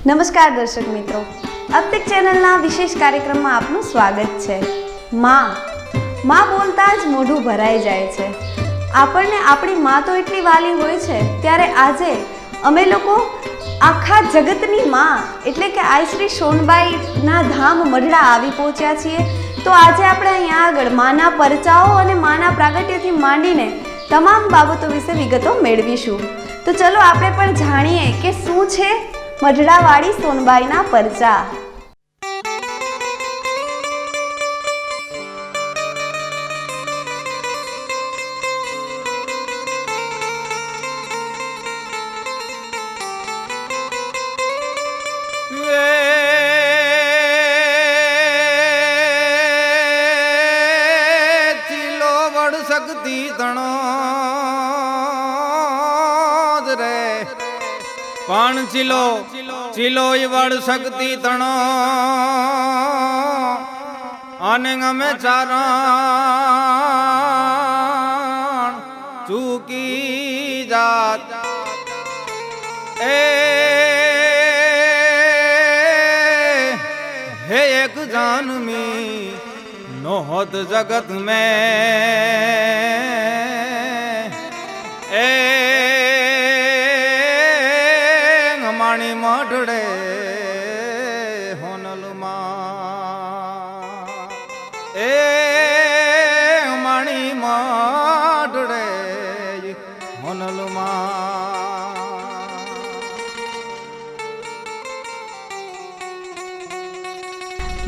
નમસ્કાર દર્શક મિત્રો, अब तक ચેનલના વિશેષ કાર્યક્રમમાં આપનું સ્વાગત છે। માં બોલતા જ મોઢું ભરાઈ જાય છે। આપણને આપણી માં તો એટલી વાલી હોય છે, ત્યારે આજે અમે લોકો આખા જગતની માં એટલે કે આઈ શ્રી સોનબાઈના ધામ મઢડા આવી પહોંચ્યા છીએ। તો આજે આપણે અહીંયા આગળ માના પરચાઓ અને માના પ્રાગટ્યથી માંડીને તમામ બાબતો વિશે વિગતો મેળવીશું। તો ચલો આપણે પણ જાણીએ કે શું છે મઢડાવાળી સોનબાઈના પરચા। शक्ति तणो रे पण चिलो वड़ शक्ति तणो आने में चारण चूकी जात हे एक जानमी नोहत जगत में माणी मठड़े होनल माणी मठड़े होनल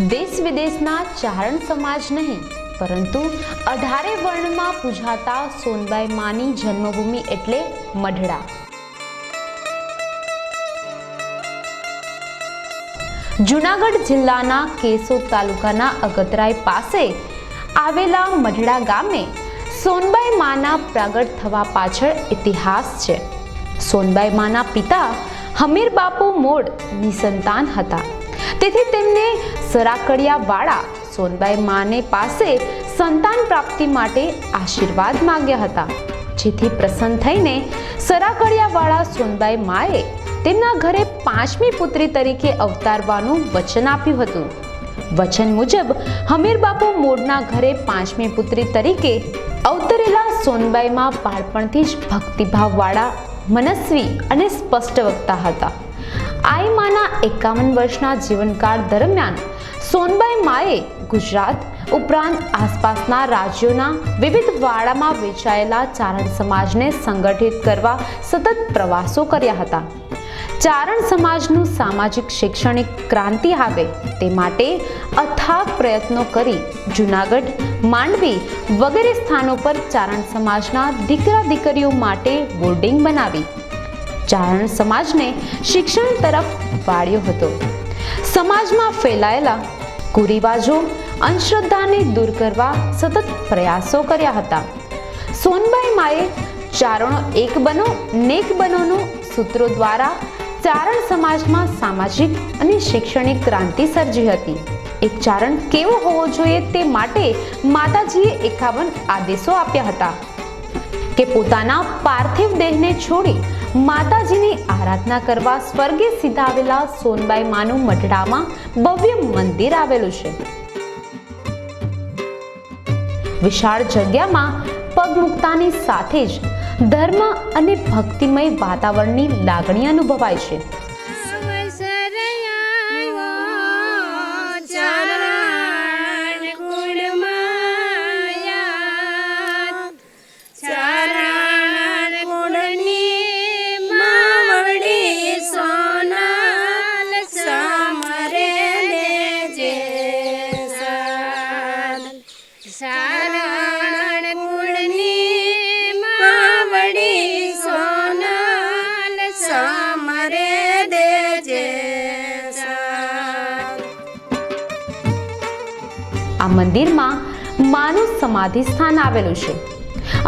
देश विदेशना चारण समाज नहीं परंतु 18 वर्णमां पूजाता सोनबाई मानी जन्मभूमि एटले मढड़ा। जूनागढ़ जिल्लाना केसोद तालुकाना अगतराय पासे आवेला मढड़ा गामे सोनबाई माना प्रागट थवा पाछळ इतिहास छे। सोनबाई माना पिता हमीर बापू मोड निसंतान हता, તેથી તેમને સરાકડિયાવાળા સોનબાઈ માને પાસે સંતાન પ્રાપ્તિ માટે આશીર્વાદ માંગ્યા હતા, જેથી પ્રસન્ન થઈને સરાકડિયાવાળા સોનબાઈ માએ તેમના ઘરે 5મી પુત્રી તરીકે અવતારવાનું વચન આપ્યું હતું। વચન મુજબ હમીર બાપુ મોડના ઘરે 5મી પુત્રી તરીકે અવતરેલા સોનબાઈમાં બાળપણથી જ ભક્તિભાવવાળા, મનસ્વી અને સ્પષ્ટ વક્તા હતા। आई माना 51 वर्षना जीवनकाल दरमियान सोनबाई माए गुजरात उपरांत आसपासना राज्योना विविध वाड़ामां वेचायेला चारण समाजने संगठित करवा सतत प्रवासो कर्या हता। चारण समाजनु सामाजिक शैक्षणिक क्रांति आवे ते माटे अथाग प्रयत्नो करी जूनागढ़, मांडवी वगैरे स्थानों पर चारण समाजना दीकरा दीकरीओ माटे बोर्डिंग बनावी चारण समाज ने शिक्षण तरफ वाळ्यो हतो। समाज में फैलायेला कुरिवाजो, अंधश्रद्धा ने दूर करवा सतत प्रयासों कर्या हता। सोनबाई माए चारणो एक बनो नेक बनोनो सूत्रों द्वारा चारण समाज में सामाजिक अने शैक्षणिक क्रांति सर्जी हती। एक चारण केवो होवो जोईए ते माटे माताजीए 51 आदेशो आप्या हता के पोताना पार्थिव देहने छोड़ी माताजीनी आराधना करवा स्वर्गे सीधावेला सोनबाई मानु मढड़ामां भव्य मंदिर आवेलुं छे। विशाळ जग्यामां पग मूकतानी साथे ज धर्म अने भक्तिमय वातावरणनी लागणी अनुभवाय छे। आ मंदिर में मानु समाधि स्थान आवेलू छे।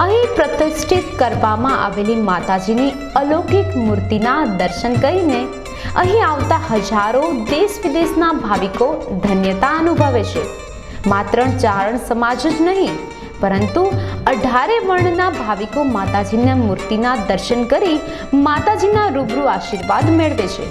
अहीं प्रतिष्ठित करवामां आवेली माताजीनी अलौकिक मूर्तिना दर्शन करीने अहीं आवता हजारों देश विदेशना भाविको धन्यता अनुभवे छे। मात्र चारण समाज ज नहीं परंतु 18 वर्णना भाविको माताजीना मूर्तिना दर्शन करी माताजीना रूबरू आशीर्वाद मेळवे छे।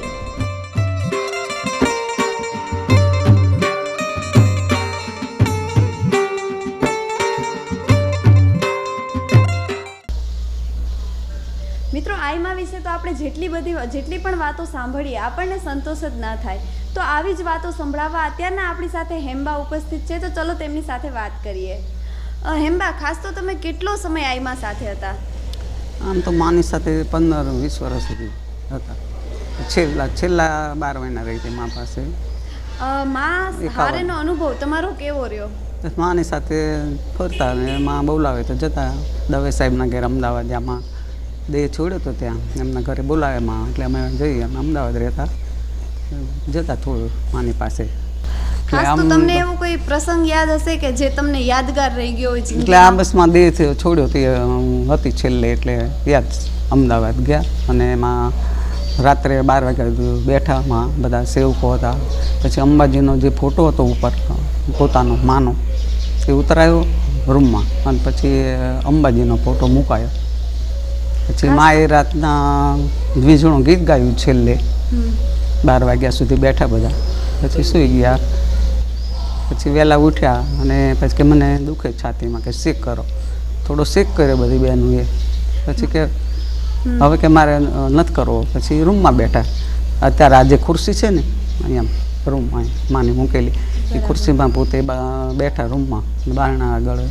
આઈમાં વિશે તો આપણે જેટલી પણ વાતો સાંભળીએ આપણને સંતોષ જ ના થાય. તો આવી જ વાતો સંભળાવવા અત્યારના આપણી સાથે હેમ્બા ઉપસ્થિત છે, તો ચલો તેમની સાથે વાત કરીએ. હેમ્બા, ખાસ તો તમે કેટલો સમય આઈમાં સાથે હતા? આમ તો માની સાથે 15-20 વર્ષ સુધી હતા. છેલ્લા 12 મહિના રહી હતી મા પાસે. માં હારેનો અનુભવ તમારો કેવો રહ્યો? માની સાથે ફરતા ને માં બોલાવે તો જતા. દવે સાહેબના ઘરે અમદાવાદ, આમાં દેહ છોડ્યો તો ત્યાં એમના ઘરે બોલાવે માં, એટલે અમે જઈએ. અમે અમદાવાદ રહેતા, જતા થોડું માની પાસે. ખાસ તો તમને એવો કોઈ પ્રસંગ યાદ હશે કે જે તમને યાદગાર રહી ગયો હોય? એટલે આ બસમાં દેહ છોડ્યો તે હતી છેલ્લે, એટલે યાદ અમદાવાદ ગયા. અને એમાં રાત્રે 12 વાગ્યા બેઠા માં, બધા સેવકો હતા. પછી અંબાજીનો જે ફોટો હતો ઉપર પોતાનો માનો, એ ઉતરાયો રૂમમાં, અને પછી અંબાજીનો ફોટો મુકાયો. પછી માએ રાતના દ્વિજોનું ગીત ગાયું છેલ્લે. 12 વાગ્યા સુધી બેઠા બધા, પછી સૂઈ ગયા. પછી વહેલા ઉઠ્યા અને પછી કે મને દુખે છાતીમાં, કે શેક કરો. થોડો શેક કર્યો બધી બહેનોએ. પછી કે હવે કે મારે નથી કરવો. પછી રૂમમાં બેઠા. અત્યારે આ જે ખુરશી છે ને અહીંયા રૂમમાં માની મૂકેલી, એ ખુરશીમાં પોતે બેઠા રૂમમાં, બારણા આગળ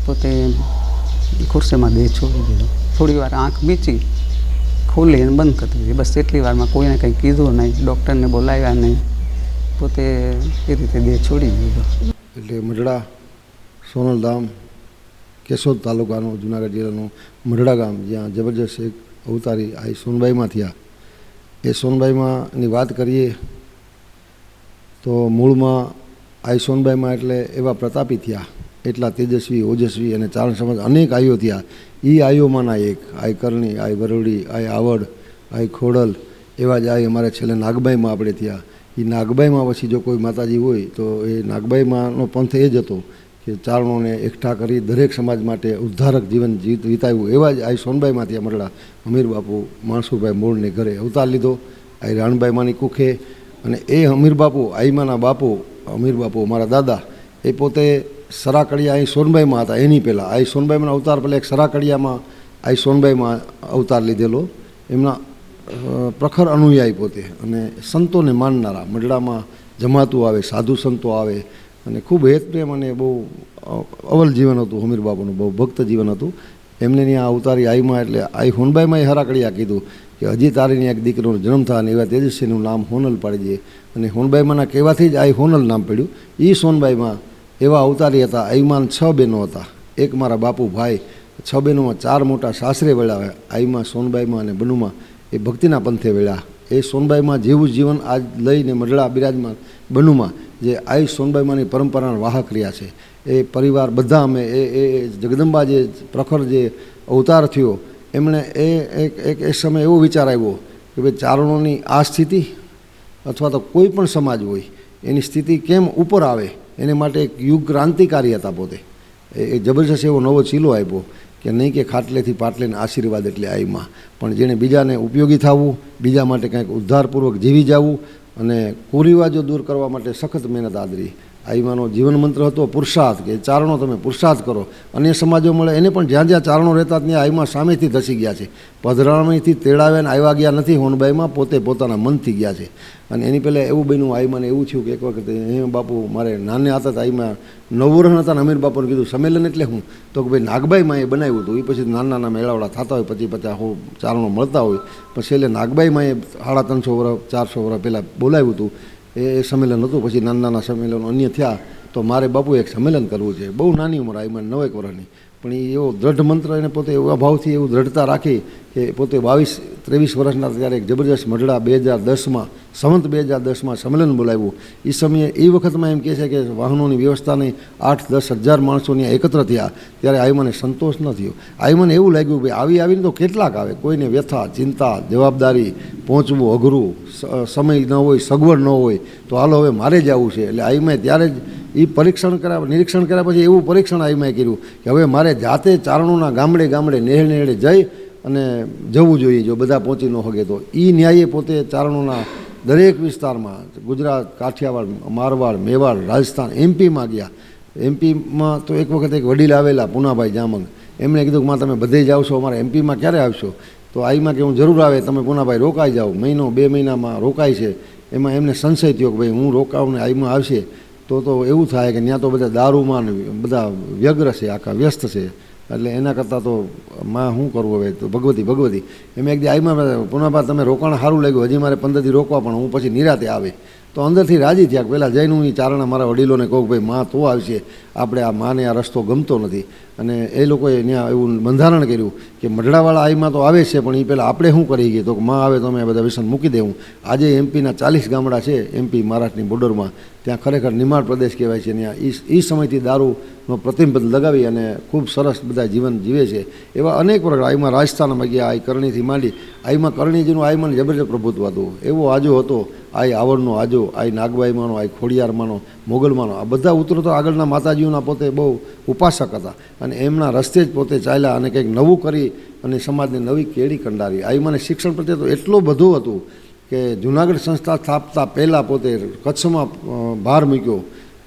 પોતે ખુરશીમાં દેહ છોડી દીધો. થોડી વાર આંખ મીચી, ખોલી અને બંધ કરી દીધી. બસ એટલી વારમાં કોઈને કંઈ કીધું નહીં, ડૉક્ટરને બોલાવ્યા નહીં, પોતે એ રીતે દેહ છોડી દીધો. એટલે મઢડા સોનલધામ, કેશોદ તાલુકાનું, જુનાગઢ જિલ્લાનું મઢડા ગામ, જ્યાં જબરજસ્ત એક અવતારી આઈ સોનબાઈમાં થયા. એ સોનબાઈમાંની વાત કરીએ તો મૂળમાં આઈ સોનબાઈમાં એટલે એવા પ્રતાપી થયા, એટલા તેજસ્વી, ઓજસ્વી અને ચારણ સમાજ અનેક આઈઓ થયા. એ આઈઓમાંના એક આઈ કરણી, આઈ વરોડી, આઈ આવડ, આઈ ખોડલ, એવા જ આઈ અમારે છેલ્લે નાગબાઈમાં આપણે થયા. એ નાગબાઈમાં પછી જો કોઈ માતાજી હોય તો એ નાગબાઈમાંનો પંથ એ જ હતો કે ચારણોને એકઠા કરી દરેક સમાજ માટે ઉદ્ધારક જીવન વિતાવ્યું. એવા જ આઈ સોનબાઈમાં થયા મરડા અમીર બાપુ માણસુરભાઈ મૂળને ઘરે અવતાર લીધો. આઈ રાણબાઈમાંની કુખે. અને એ અમીર બાપુ, આઈમાના બાપુ અમીર બાપુ મારા દાદા, એ પોતે સરાકડિયા અહીં સોનબાઈમાં હતા. એની પહેલાં આઈ સોનબાઈમાં અવતાર પહેલાં એક સરાકડિયામાં આઈ સોનબાઈમાં અવતાર લીધેલો. એમના પ્રખર અનુયાયી પોતે, અને સંતોને માનનારા. મઢડામાં જમાતું આવે, સાધુ સંતો આવે, અને ખૂબ હેત પ્રેમ અને બહુ અવલ જીવન હતું હમીર બાપુનું, બહુ ભક્ત જીવન હતું. એમને ત્યાં અવતારી આઈમાં એટલે આઈ હોનબાઈમાં એ હરાકડિયા કીધું કે હજી તારીને એક દીકરીનો જન્મ થાય અને એવા તેજસ્વીનું નામ હોનલ પાડી દઈએ. અને હોનબાઈમાંના કહેવાથી જ આઈ હોનલ નામ પડ્યું. એ સોનબાઈમાં એવા અવતારી હતા. આઈમાં 6 બહેનો હતા, એક મારા બાપુ ભાઈ. 6 બહેનોમાં 4 મોટા સાસરે વેળા. આઈમાં, સોનબાઈમાં અને બનુમાં એ ભક્તિના પંથે વેળા. એ સોનબાઈમાં જેવું જીવન આજ લઈને મઢડા બિરાજમાન બનુમાં, જે આઈ સોનબાઈમાંની પરંપરાના વાહક રહ્યા છે. એ પરિવાર બધા અમે એ જગદંબા જે પ્રખર જે અવતાર થયો, એમણે એક સમય એવો વિચાર આવ્યો કે ભાઈ ચારણોની આ સ્થિતિ અથવા તો કોઈ પણ સમાજ હોય એની સ્થિતિ કેમ ઉપર આવે, એને માટે એક યુગ ક્રાંતિકારી હતા પોતે. એ જબરજસ્ત એવો નવો ચીલો આપ્યો કે નહીં કે ખાટલેથી પાટલેને આશીર્વાદ એટલે આઈમાં, પણ જેણે બીજાને ઉપયોગી થવું, બીજા માટે કંઈક ઉદ્ધારપૂર્વક જીવી જવું અને કુરિવાજો દૂર કરવા માટે સખત મહેનત આદરી. આઈમાનો જીવન મંત્ર હતો પુરુષાર્થ, કે ચારણો તમે પુરુષાર્થ કરો. અન્ય સમાજો મળે એને પણ જ્યાં જ્યાં ચારણો રહેતા ત્યાં આઈમાં સામેથી ધસી ગયા છે. પધરામણીથી તેડાવ્યા આવ્યા ગયા નથી, હોનબાઈમાં પોતે પોતાના મનથી ગયા છે. અને એની પહેલાં એવું બન્યું, આઈમાને એવું થયું કે એક વખત હે બાપુ મારે નાને હતા આઈમાં 9 વર્ષ હતા ને અમીર બાપુને કીધું સંમેલન એટલે હું, તો કે ભાઈ નાગબાઈમાં એ બનાવ્યું હતું. એ પછી નાના નાના મેળાવડા થતા હોય, 50-50 ચારણો મળતા હોય. પછી એટલે નાગબાઈમાં એ 350 વર્ષ 400 વર્ષ પહેલાં બોલાવ્યું હતું. એ સંમેલન હતું. પછી નાના નાના સંમેલનો અન્ય થયા. તો મારે બાપુ એક સંમેલન કરવું છે. બહુ નાની ઉંમર આઈમાં 9 વર્ષની, પણ એ એવો દ્રઢ મંત્ર એને પોતે એવા ભાવથી એવું દ્રઢતા રાખી કે પોતે 22-23 વર્ષના ત્યારે એક જબરજસ્ત મઢડા 2010માં સંવત 2010માં સંમેલન બોલાવ્યું. એ સમયે એ વખતમાં એમ કહે છે કે વાહનોની વ્યવસ્થા નહીં, 8-10 હજાર માણસો ત્યાં એકત્ર થયા. ત્યારે આઈમાને સંતોષ ન થયો. આઈમાને એવું લાગ્યું ભાઈ આવીને તો કેટલાક આવે, કોઈને વ્યથા, ચિંતા, જવાબદારી, પહોંચવું અઘરું, સમય ન હોય, સગવડ ન હોય, તો હાલો હવે મારે જ આવવું છે. એટલે આઈમાએ ત્યારે જ એ નિરીક્ષણ કર્યા પછી એવું પરીક્ષણ આઈમાએ કર્યું કે હવે મારે જાતે ચારણોના ગામડે ગામડે નેહળે જઈ અને જવું જોઈએ, જો બધા પહોંચી ન શકે તો. એ ન્યાયે પોતે ચારણોના દરેક વિસ્તારમાં, ગુજરાત, કાઠિયાવાડ, મારવાડ, મેવાડ, રાજસ્થાન, એમપીમાં ગયા. એમપીમાં તો એક વખત એક વડીલ આવેલા પુનાભાઈ જામંગ, એમણે કીધું કે માં તમે બધે જ આવશો, અમારા એમપીમાં ક્યારે આવશો? તો આઈમાં કે હું જરૂર આવે, તમે પુનાભાઈ રોકાઈ જાઓ, મહિનો 2 મહિનામાં રોકાય છે. એમાં એમને સંશય થયો કે ભાઈ હું રોકાવું ને આઈમાં આવશે તો એવું થાય કે ત્યાં તો બધા દારૂમાં ને બધા વ્યગ્ર છે, આખા વ્યસ્ત છે. એટલે એના કરતાં તો માં શું કરવું હવે, તો ભગવતી એમ એક દી આઈમાં પુનાભા તમે રોકાણ સારું લાગ્યું, હજી મારે 15 દી રોકવા, પણ હું પછી નિરાતે આવે. તો અંદરથી રાજી થયા. પહેલાં જઈને હું ચારણા મારા વડીલોને કહું ભાઈ માં તો આવશે, આપણે આ માને આ રસ્તો ગમતો નથી. અને એ લોકોએ ત્યાં એવું બંધારણ કર્યું કે મઢડાવાળા આઈમાં તો આવે છે, પણ એ પહેલાં આપણે શું કરી ગઈએ તો માં આવે તો અમે બધા વ્યસન મૂકી દેવું. આજે એમપીના 40 ગામડા છે, એમપી મહારાષ્ટ્રની બોર્ડરમાં, ત્યાં ખરેખર નિમાડ પ્રદેશ કહેવાય છે. ત્યાં એ સમયથી દારૂનો પ્રતિબંધ લગાવી અને ખૂબ સરસ બધા જીવન જીવે છે. એવા અનેક પ્રકાર આઈમાં રાજસ્થાનમાં ગયા, આઈ કરણીથી માંડી, આઈમાં કરણીજીનું આઈમાં જબરજસ્ત પ્રભુત્વ હતું. એવો આજો હતો, આઈ આવડનો આજો, આઈ નાગબાઈમાંનો, આઈ ખોડિયારમાંનો, મોગલમાંનો, આ બધા ઉતરો તો આગળના માતાજીઓના પોતે બહુ ઉપાસક હતા અને એમના રસ્તે જ પોતે ચાલ્યા અને કંઈક નવું કરી અને સમાજને નવી કેડી કંડારી. આઈમાને શિક્ષણ પ્રત્યે તો એટલું બધું હતું કે જુનાગઢ સંસ્થા સ્થાપતા પહેલાં પોતે કચ્છમાં ભાર મૂક્યો.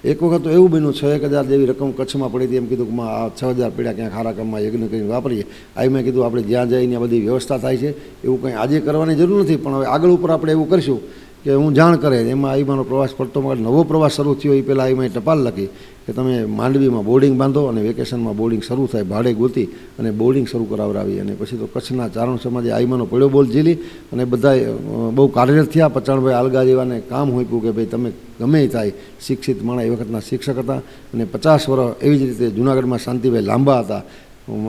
એક વખત તો એવું બન્યું 6,000 જેવી રકમ કચ્છમાં પડી હતી. એમ કીધું કે આ 6,000 પીડા ક્યાંક ખારા કામમાં યજ્ઞ કરીને વાપરીએ. આવી મેં કીધું આપણે જ્યાં જઈને બધી વ્યવસ્થા થાય છે એવું કંઈ આજે કરવાની જરૂર નથી, પણ હવે આગળ ઉપર આપણે એવું કરીશું કે હું જાણ કરે. એમાં આઈમાનો પ્રવાસ પડતો મારે નવો પ્રવાસ શરૂ થયો એ પહેલાં આઈમાં ટપાલ લખી કે તમે માંડવીમાં બોર્ડિંગ બાંધો અને વેકેશનમાં બોર્ડિંગ શરૂ થાય, ભાડે ગોતી અને બોર્ડિંગ શરૂ કરાવડાવી. અને પછી તો કચ્છના ચારણ સમાજે આઈમાનો પડ્યો બોલ ઝીલી અને બધાએ બહુ કાર્યરત થયા. પચાણભાઈ આલગા જેવાને કામ હોઈપ્યું કે ભાઈ તમે ગમે એ થાય, શિક્ષિત માણસ એ વખતના શિક્ષક હતા. અને 50 વર્ષ એવી જ રીતે જુનાગઢમાં શાંતિભાઈ લાંબા હતા,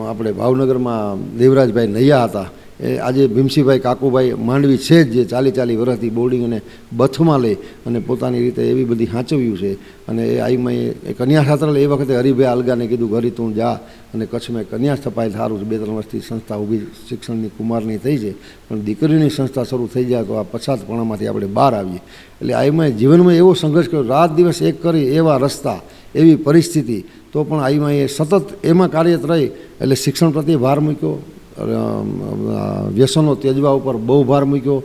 આપણે ભાવનગરમાં દેવરાજભાઈ નૈયા હતા. એ આજે ભીમસિંહભાઈ કાકુભાઈ માંડવી છે જ, જે 40 વર્ષથી બોર્ડિંગ અને બથમાં લઈ અને પોતાની રીતે એવી બધી સાચવ્યું છે. અને એ આઈમાં એ કન્યા છાત્રાલય એ વખતે હરિભાઈ આલગાને કીધું ઘરી તું જા અને કચ્છમાં કન્યા સ્થપાય સારું છે. 2-3 વર્ષથી સંસ્થા ઊભી શિક્ષણની કુમારની થઈ છે, પણ દીકરીની સંસ્થા શરૂ થઈ જાય તો આ પછાતપણામાંથી આપણે બહાર આવીએ. એટલે આઈમાં જીવનમાં એવો સંઘર્ષ કર્યો, રાત દિવસ એક કરી, એવા રસ્તા, એવી પરિસ્થિતિ, તો પણ આઈમાં એ સતત એમાં કાર્યરત રહી. એટલે શિક્ષણ પ્રત્યે ભાર મૂક્યો, વ્યસનો ત્યજવા ઉપર બહુ ભાર મૂક્યો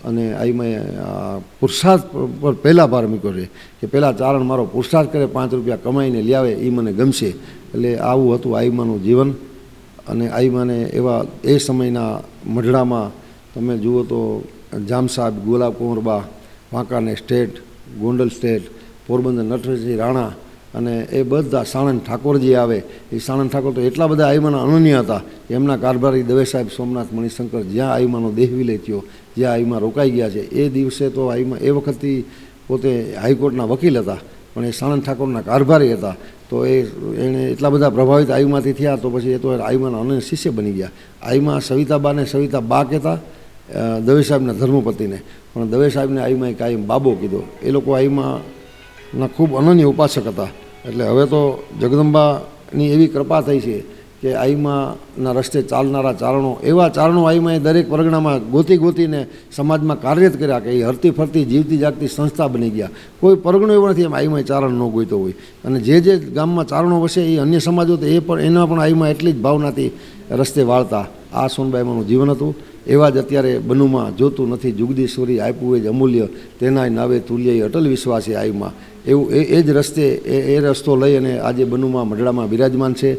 અને આઈમાં પુરુષાર્થ પર પહેલાં ભાર મૂક્યો છે કે પહેલાં ચારણ મારો પુરુષાર્થ કરે, 5 રૂપિયા કમાઈને લાવે એ મને ગમશે. એટલે આવું હતું આઈમાનું જીવન. અને આઈમાને એવા એ સમયના મઢડામાં તમે જુઓ તો જામ સાહેબ, ગુલાબ કુંવરબા, વાંકાને સ્ટેટ, ગોંડલ સ્ટેટ, પોરબંદર નટરાજસિંહ રાણા અને એ બધા સાણંદ ઠાકોરજી આવે. એ સાણંદ ઠાકોર તો એટલા બધા આઈમાના અનન્ય હતા. એમના કારભારી દવે સાહેબ, સોમનાથ મણિશંકર, જ્યાં આઈમાનો દેહ વિલય થયો, જ્યાં આઈમાં રોકાઈ ગયા છે, એ દિવસે તો આઈમાં એ વખતથી પોતે હાઈકોર્ટના વકીલ હતા, પણ એ સાણંદ ઠાકોરના કારભારી હતા. તો એણે એટલા બધા પ્રભાવિત આઈમાંથી થયા, તો પછી એ તો આઈમાના અનન્ય શિષ્ય બની ગયા. આઈમાં સવિતાબાને સવિતા બા કહેતા, દવે સાહેબના ધર્મપતિને, પણ દવે સાહેબને આઈમાં કાયમ બાબો કીધો. એ લોકો આઈમાંના ખૂબ અનન્ય ઉપાસક હતા. એટલે હવે તો જગદંબાની એવી કૃપા થઈ છે કે આઈમાના રસ્તે ચાલનારા ચારણો, એવા ચારણો આઈમાં દરેક પરગણામાં ગોતીને સમાજમાં કાર્યરત કર્યા કે એ હરતી ફરતી જીવતી જાગતી સંસ્થા બની ગયા. કોઈ પરગણો એવો નથી એમ આઈમાં ચારણ ન ગોઈતો હોય. અને જે ગામમાં ચારણો વસે એ અન્ય સમાજો તો એ પણ એના પણ આઈમાં એટલી જ ભાવનાથી રસ્તે વાળતા. આ સોનબાઈમાંનું જીવન હતું. એવા જ અત્યારે બનુમાં જોતું નથી જુગદીશ્વરી આપ્યું એ જ અમૂલ્ય, તેના નાવે તુલ્ય અટલ વિશ્વાસ છે આઈમાં. એવું એ જ રસ્તે એ રસ્તો લઈ અને આજે બનુમાં મઢડામાં બિરાજમાન છે.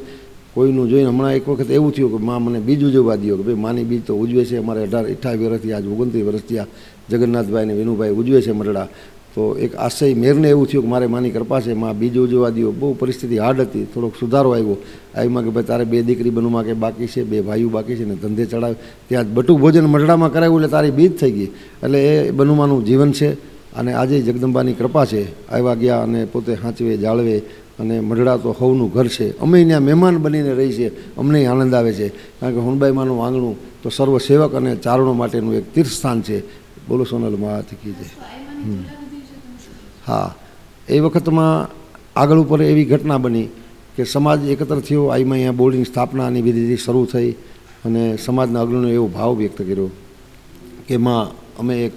કોઈનું જોઈને હમણાં એક વખત એવું થયું કે માં મને બીજ ઉજવવા દો, કે ભાઈ માની બીજ તો ઉજવે છે અમારે 28 વર્ષથી, આજ 29 વર્ષથી આ જગન્નાથભાઈ ને વિનુભાઈ ઉજવે છે મઢડા. તો એક આશય મેરને એવું થયું કે મારે માની કૃપા છે, માં બીજ ઉજવવા દો. બહુ પરિસ્થિતિ હાર્ડ હતી, થોડોક સુધારો આવ્યો આઈમાં કે ભાઈ તારે 2 દીકરી બનુમાં કે બાકી છે, 2 ભાઈઓ બાકી છે ને ધંધે ચડાવે, ત્યાં બટુક ભોજન મઢડામાં કરાવ્યું એટલે તારી બીજ થઈ ગઈ. એટલે એ બનુમાનું જીવન છે. અને આજે જગદંબાની કૃપા છે, આવ્યા ગયા અને પોતે સાચવે જાળવે. અને મઢડા તો હવનું ઘર છે. અમે ત્યાં મહેમાન બનીને રહી છે, અમને આનંદ આવે છે. કારણ કે હુંડબાઈમાનું આંગણું તો સર્વ સેવક અને ચારણો માટેનું એક તીર્થસ્થાન છે. બોલો સોનલ મહારાજ કી જય. હા, એ વખતમાં આગળ ઉપર એવી ઘટના બની કે સમાજ એકત્ર થયો. આઈમાં અહીંયા બોર્ડિંગ સ્થાપનાની વિધિથી શરૂ થઈ અને સમાજના અગ્રણીઓ એવો ભાવ વ્યક્ત કર્યો કે માં અમે એક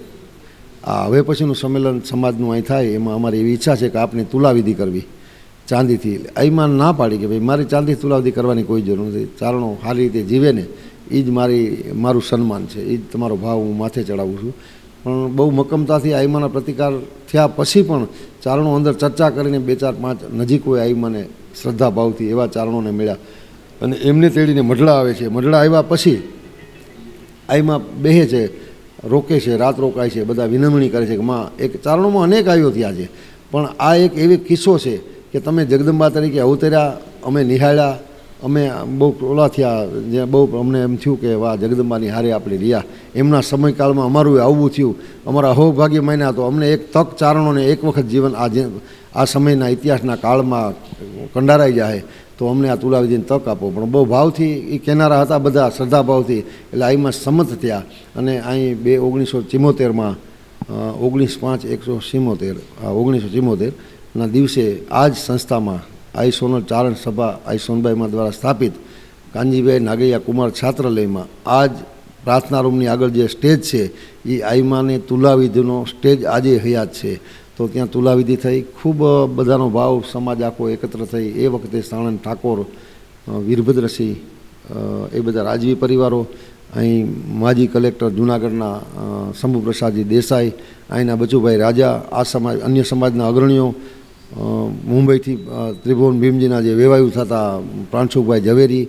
આ હવે પછીનું સંમેલન સમાજનું અહીં થાય, એમાં અમારી એવી ઈચ્છા છે કે આપને તુલાવિધિ કરવી ચાંદીથી. આઈમાં ના પાડી કે ભાઈ મારી ચાંદી તુલાવિધિ કરવાની કોઈ જરૂર નથી. ચારણો સારી રીતે જીવે ને એ જ મારું સન્માન છે, એ જ તમારો ભાવ હું માથે ચડાવું છું. પણ બહુ મક્કમતાથી આઈમાના પ્રતિકાર થયા પછી પણ ચારણો અંદર ચર્ચા કરીને 2-4-5 નજીક હોય આઈમાને શ્રદ્ધાભાવથી એવા ચારણોને મળ્યા અને એમને તેડીને મઢડા આવે છે. મઢડા આવ્યા પછી આઈમાં બેસે છે, રોકે છે, રાત રોકાય છે, બધા વિનમણી કરે છે કે માં એક ચારણોમાં અનેક આઈઓ થયા છે, પણ આ એક એવી કિસ્સો છે કે તમે જગદંબા તરીકે અવતર્યા, અમે નિહાળ્યા, અમે બહુ ઓલા થયા, જે બહુ અમને એમ થયું કે વાહ જગદંબાની હારે આપણે રહ્યા. એમના સમયકાળમાં અમારું આવવું થયું, અમારા અહોભાગ્ય માન્યા. તો અમને એક તક ચારણોને એક વખત જીવન આ સમયના ઇતિહાસના કાળમાં કંડારાઈ જાય તો અમને આ તુલાવિધિની તક આપો. પણ બહુ ભાવથી એ કહેનારા હતા બધા, શ્રદ્ધાભાવથી, એટલે આઈમાં સંમત થયા અને અહીં 1974માં 19/5/1974 દિવસે આ જ સંસ્થામાં આઈ સોનલ ચારણ સભા આઈ સોનબાઈમાં દ્વારા સ્થાપિત કાનજીભાઈ નાગૈયા કુમાર છાત્રાલયમાં આ જ પ્રાર્થના રૂમની આગળ જે સ્ટેજ છે એ આઈમાને તુલાવિધિનો સ્ટેજ આજે હયાત છે. તો ત્યાં તુલાવિધિ થઈ, ખૂબ બધાનો ભાવ સમાજ આખો એકત્ર થઈ. એ વખતે સાણંદ ઠાકોર, વીરભદ્રસિંહ, એ બધા રાજવી પરિવારો, અહીં માજી કલેક્ટર જૂનાગઢના શંભુપ્રસાદજી દેસાઈ, અહીંના બચુભાઈ રાજા, આ સમાજ અન્ય સમાજના અગ્રણીઓ, મુંબઈથી ત્રિભુવન ભીમજીના જે વેવાયુ થતા પ્રાંશુભાઈ ઝવેરી,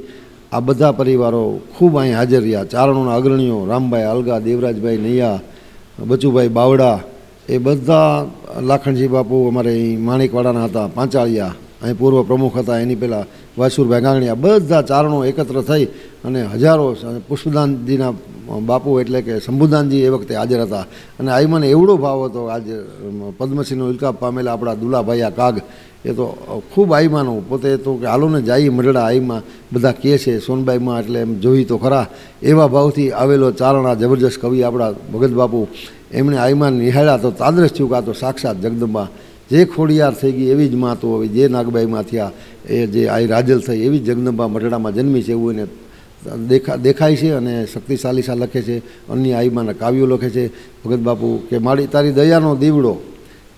આ બધા પરિવારો ખૂબ અહીં હાજર રહ્યા. ચારણોના અગ્રણીઓ રામભાઈ આલગા, દેવરાજભાઈ નૈયા, બચુભાઈ બાવડા, એ બધા, લાખણજી બાપુ અમારે અહીં માણેકવાડાના હતા, પાંચાળિયા અહીં પૂર્વ પ્રમુખ હતા, એની પહેલાં વાસુરભાઈ ગાંગણીયા, બધા ચારણો એકત્ર થઈ અને હજારો, પુષ્પદાનજીના બાપુ એટલે કે શંભુદાનજી એ વખતે હાજર હતા. અને આઈમાને એવડો ભાવ હતો, આજે પદ્મશ્રીનો ઇલકાબ પામેલા આપણા દુલાભાઈયા કાગ, એ તો ખૂબ આઈમાનો પોતે તો કે હાલો ને જાય મરડા આઈમાં બધા કહે છે સોનબાઈમાં, એટલે એમ જોઈ તો ખરા. એવા ભાવથી આવેલો ચારણા જબરજસ્ત કવિ આપણા ભગત બાપુ, એમણે આઈમાન નિહાળ્યા તો તાદરશ થયું કે આ તો સાક્ષાત જગદંબા, જે ખોડિયાર થઈ ગઈ એવી જ માં, તો હવે જે નાગબાઈમાં થયા એ જે આઈ રાજલ થઈ એવી જગદંબા મઢડામાં જન્મી છે એવું એને દેખાય છે. અને શક્તિશાલી સા લખે છે, અન્ય આઈમાના કાવ્યો લખે છે. ભગત બાપુ કે મારી તારી દયાનો દીવડો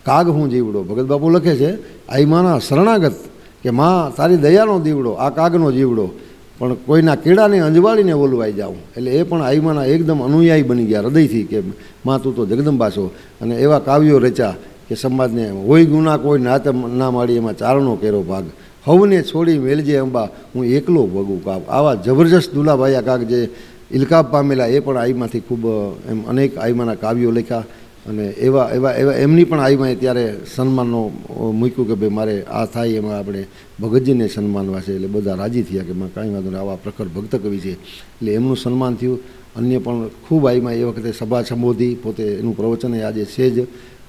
કાગ હું જીવડો, ભગત બાપુ લખે છે આઈમાના શરણાગત કે માં તારી દયાનો દીવડો આ કાગનો જીવડો, પણ કોઈના કીડાને અંજવાળીને ઓલવાઈ જાઉં. એટલે એ પણ આઈમાના એકદમ અનુયાયી બની ગયા હૃદયથી કે માં તું તો જગદંબા છો. અને એવા કાવ્યો રચ્યા કે સમાજને હોય ગુના કોઈ નાત ના માડી, એમાં ચારણો કેરો ભાગ, હવને છોડી મેલજે અંબા હું એકલો ભગું કાગ. આવા જબરજસ્ત દુલાભાઈયા કાગ જે ઇલકાબ પામેલા, એ પણ આઈમાંથી ખૂબ એમ અનેક આઈમાના કાવ્યો લખ્યા. અને એવા એવા એવા એમની પણ આઈમાએ ત્યારે સન્માનનો મૂક્યું કે ભાઈ મારે આ થાય એમાં આપણે ભગતજીને સન્માનવા છે. એટલે બધા રાજી થયા કે કાંઈ વાંધો નહીં, આવા પ્રખર ભક્ત કવિ છે એટલે એમનું સન્માન થયું. અન્ય પણ ખૂબ આઈમાં એ વખતે સભા સંબોધી, પોતે એનું પ્રવચન આજે છે જ,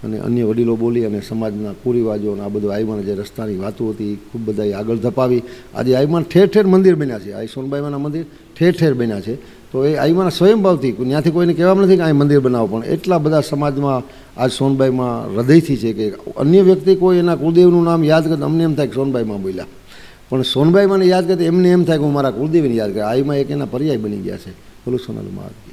અને અન્ય વડીલો બોલી અને સમાજના કુરિવાજો અને આ બધું આઈમાન જે રસ્તાની વાતો હતી એ ખૂબ બધાએ આગળ ધપાવી. આજે આઈમાન ઠેર ઠેર મંદિર બન્યા છે, આઈ સોનબાઈમાના મંદિર ઠેર ઠેર બન્યા છે. તો એ આઈમાના સ્વયંભાવથી ત્યાંથી કોઈને કહેવામાં નથી કે અહીં મંદિર બનાવો, પણ એટલા બધા સમાજમાં આજ સોનબાઈમાં હૃદયથી છે કે અન્ય વ્યક્તિ કોઈ એના કુળદેવનું નામ યાદ કરતા અમને એમ થાય કે સોનબાઈમાં બોલ્યા, પણ સોનબાઈમાંને યાદ કરતા એમને એમ થાય કે હું મારા કુળદેવીને યાદ કરે. આઈમાં એક એના પર્યાય બની ગયા છે. બોલો સોનલ મહારાજ.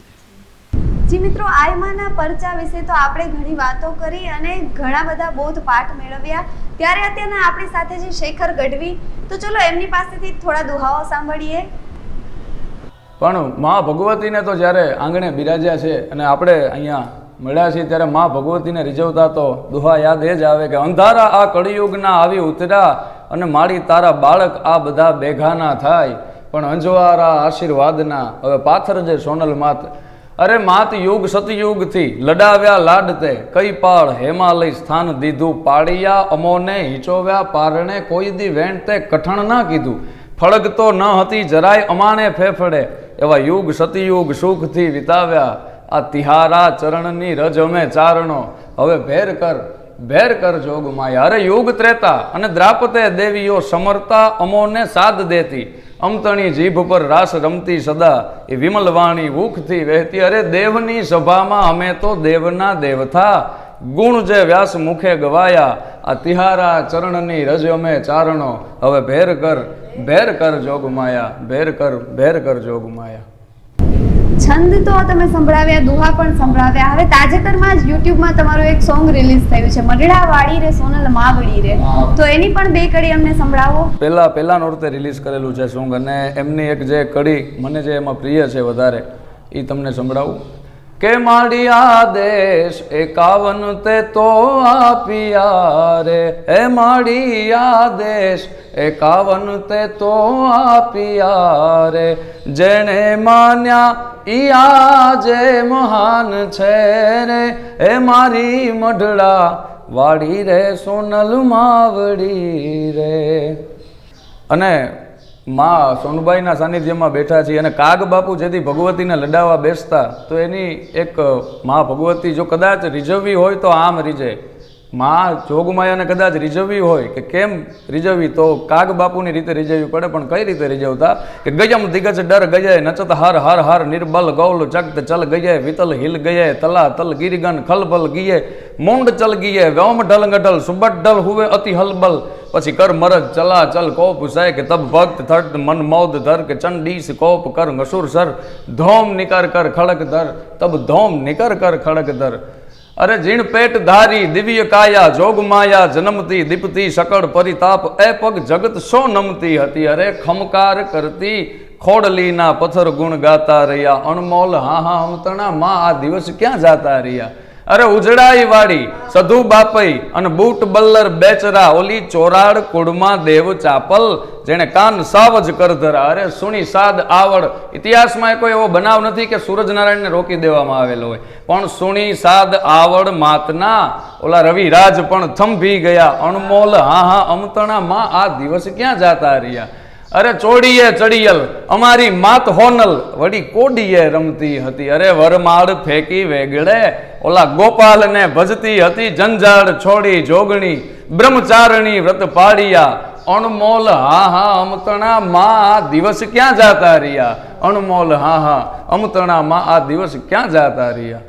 જી મિત્રો, આઈમાના પરચા વિશે તો આપણે ઘણી વાતો કરી અને ઘણા બધા બોધ પાઠ મેળવ્યા. ત્યારે અત્યારના આપણી સાથે જે શેખર ગઢવી, તો ચલો એમની પાસેથી થોડા દુહાઓ સાંભળીએ. પણ મા ભગવતીને તો જ્યારે આંગણે બિરાજ્યા છે અને આપણે અહીંયા મળ્યા છીએ ત્યારે મા ભગવતીને રીઝવતા તો દુહા યાદ એ જ આવે કે અંધારા આ કળિયુગના આવી ઉતર્યા અને મારી તારા બાળક આ બધા બેઘાના થાય, પણ અંજવારા આશીર્વાદના હવે પાથરજે સોનલ માત. અરે માત યુગ સતયુગથી લડાવ્યા લાડતે, કઈ પાળ હેમાલય સ્થાન દીધું પાળિયા, અમોને હિચોવ્યા પારણે કોઈ દી વેણતે કઠણ ના કીધું, ફળગતો ન હતી જરાય અમાને ફેફડે, એવા યુગ સતયુગ સુખથી વિતાવ્યા આ તિહારા ચરણની રજ અમે ચારણો, હવે ભેર કર જોગ માયા. અરે યુગ ત્રેતા અને દ્રાપતે દેવીઓ સમરતા અમોને સાદ દેતી, અમતણી જીભ પર રાસ રમતી સદા એ વિમલ વાણી ઊખથી વહેતી. અરે દેવની સભામાં અમે તો દેવના દેવથા, ગુણ જે વ્યાસ મુખે ગવાયા આ તિહારા ચરણની રજ અમે ચારણો, હવે ભેર કર જોગ માયા, ભેર કર જોગ માયા. છંદ તો તમે સંભળાવ્યા, દુહા પણ સંભળાવ્યા. હવે તાજેતરમાં જ યુટ્યુબમાં તમારું એક સોંગ રિલીઝ થયું છે, મઢડા વાડી રે સોનલ માવડી રે, તો એની પણ બે કડી અમને સંભળાવો. પહેલા નોરતે રિલીઝ કરેલું છે સોંગ, અને એમની એક જે કડી મને જે એમાં પ્રિય છે વધારે એ તમને સંભળાવું. કે માડી આદેશ 51 તે તો આપિયા રે, એ માડી આદેશ 51 તે તો આપિયા રે, જેણે માન્યા ઈ આજે મહાન છે રે એ મારી મઢડા વાડી રે સોનલ માવડી રે. અને માં સોનબાઈના સાનિધ્યમાં બેઠા છીએ અને કાગ બાપુ જેથી ભગવતીને લડાવવા બેસતા તો એની એક માં ભગવતી જો કદાચ રીઝવવી હોય તો આમ રીઝે. માં જોગમાયાને કદાચ રીઝવવી હોય કે કેમ રીઝવવી તો કાગ બાપુની રીતે રીઝવવી પડે. પણ કઈ રીતે રીઝવતા કે ગયમ દિગજ ડર ગયે નચત હર હર હર નિર્બલ ગૌલ જગત ચલ ગયે વિતલ હિલ ગયે તલા તલ ગિરિગન ખલબલ ગીએ મુંડ ચલ ગીએ વ્યોમ ઢલ ગઢલ સુબટ ઢલ હુવે અતિ હલબલ. પછી કર મરજ ચલા ચલ કોપ સાય કે તબ ભક્ત થટ મન મૌદ ધર કે ચંડીસ કોપ કર ngસુર સર ધોમ નિકર કર ખડક ધર તબ ધોમ નિકર કર ખડક ધર. અરે જીણ પેટ ધારી દિવ્ય કાયા જોગ માયા જન્મતી દીપતી શકળ પરિતાપ એ પગ જગત સો નમતી હતી. અરે ખમકાર કરતી ખોડલીના પથ્થર ગુણ ગાતા રહ્યા અણમોલ હા હા અમતણા માં આ દિવસ ક્યાં જાતા રહ્યા. અરે ઉજળાઈ વાળી સધુ બાપઈ અને બૂટ બલ્લર બેચરા ઓલી ચોરાડ કુડમાં દેવ ચાપલ જેને કાન સાવજ કરધરા. અરે સુણી સાદ આવડ ઇતિહાસમાં કોઈ એવો બનાવ નથી કે સૂરજનારાયણને રોકી દેવામાં આવેલો હોય પણ સુણી સાદ આવડ માતના ઓલા રવિરાજ પણ થંભી ગયા અણમોલ હા હા અમતણા માં આ દિવસ ક્યાં જાતા રહ્યા. અરે ચોડીએ ચડિયલ અમારી માત હોનલ વળી કોડીએ રમતી હતી. અરે વરમાળ ફેંકી વેગડે ઓલા ગોપાલ ને ભજતી હતી જંજાળ છોડી જોગણી બ્રહ્મચારણી વ્રત પાડિયા અણમોલ હા હા અમતણા માં આ દિવસ ક્યાં જાતા રહ્યા. અણમોલ હા હા અમતણા માં આ દિવસ ક્યાં જાતા રહ્યા.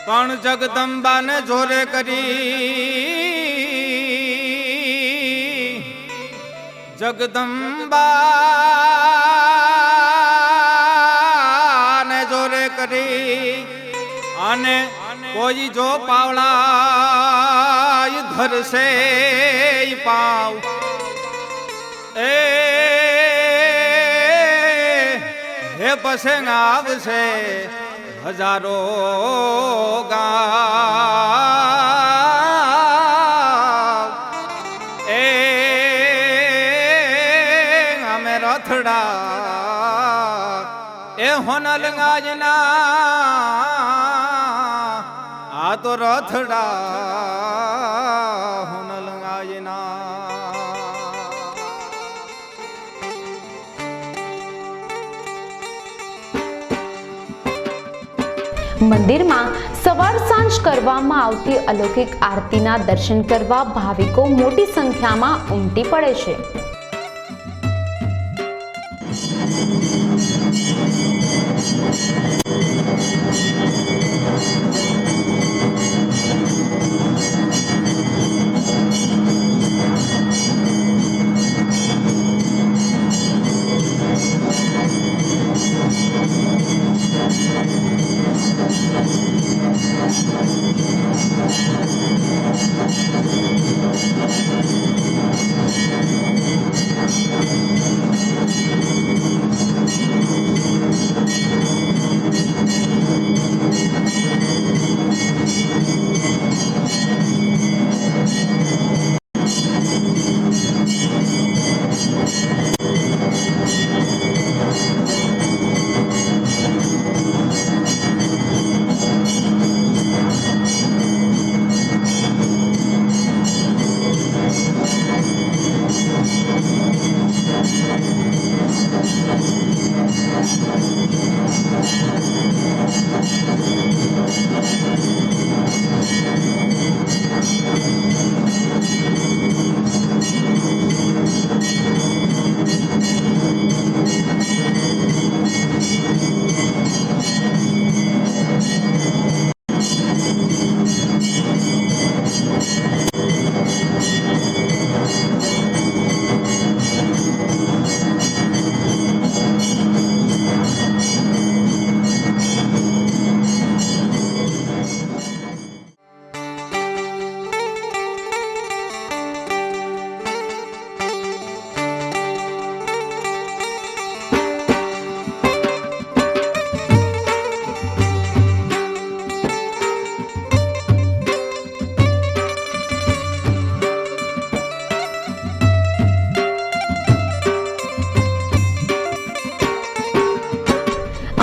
પણ જગદંબાને જોરે કરી જગદંબાને જોરે કરી અને કોઈ જો પાવડા ધરશે પાવ એ હે પસંગ આવશે હજારો ગાવ એ અમે રથડા એ હોનલ ગાજના આ તો રથડા હોનલ ગાજના. મંદિરમાં સવાર સાંજ કરવામાં આવતી અલૌકિક આરતીના દર્શન કરવા ભાવિકો મોટી સંખ્યામાં ઉમટી પડે છે.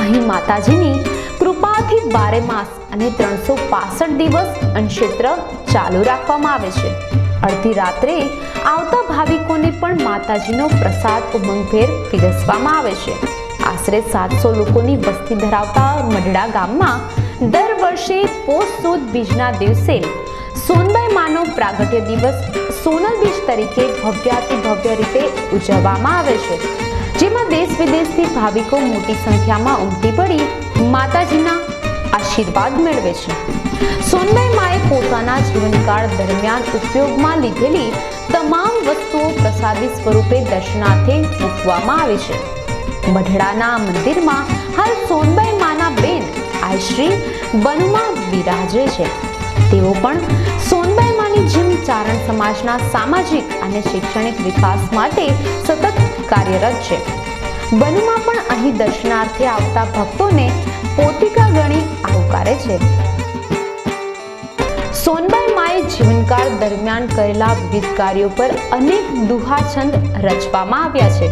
અહીં માતાજીની કૃપાથી 12 માસ અને 365 દિવસ અન્નક્ષેત્ર ચાલુ રાખવામાં આવે છે. અડધી રાત્રે આવતા ભાવિકોને પણ માતાજીનો પ્રસાદ ઉમંગભેર પીરસવામાં આવે છે. આશરે 700 લોકોની વસ્તી ધરાવતા મઢડા ગામમાં દર વર્ષે પોષ સુદ બીજના દિવસે સોનબાઈ માનો પ્રાગટ્ય દિવસ સોનલ બીજ તરીકે ભવ્યાતિભવ્ય રીતે ઉજવવામાં આવે છે, જેમાં દેશ વિદેશથી ભાવિકો મોટી સંખ્યામાં ઉમટી પડી માતાજીના આશીર્વાદ મેળવે છે. સોનબાઈ માએ પોતાના જીવનકાળ દરમિયાન ઉપયોગમાં લીધેલી તમામ વસ્તુઓ પ્રસાદી સ્વરૂપે દર્શનાર્થે મૂકવામાં આવી છે. મઢડાના મંદિરમાં હાલ સોનબાઈ માના બેન આયશ્રી બનુમાં બિરાજે છે. તેઓ પણ સોનબાઈ માની જેમ ચારણ સમાજના સામાજિક અને શૈક્ષણિક વિકાસ માટે સતત કાર્યરત છે. બનુમાં પણ અહીં દર્શનાર્થે આવતા ભક્તોને પોતિકા ગણી આવકારે છે. સોનબાઈ માએ જીવનકાળ દરમિયાન કરેલા વિવિધ કાર્યો પર અનેક દુહા છંદ રચવામાં આવ્યા છે.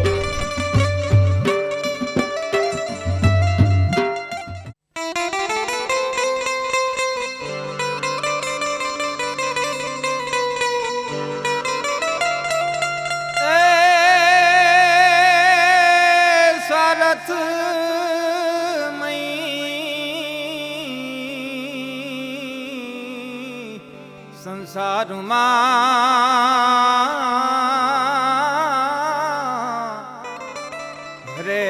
સારથ સંસારમાં રે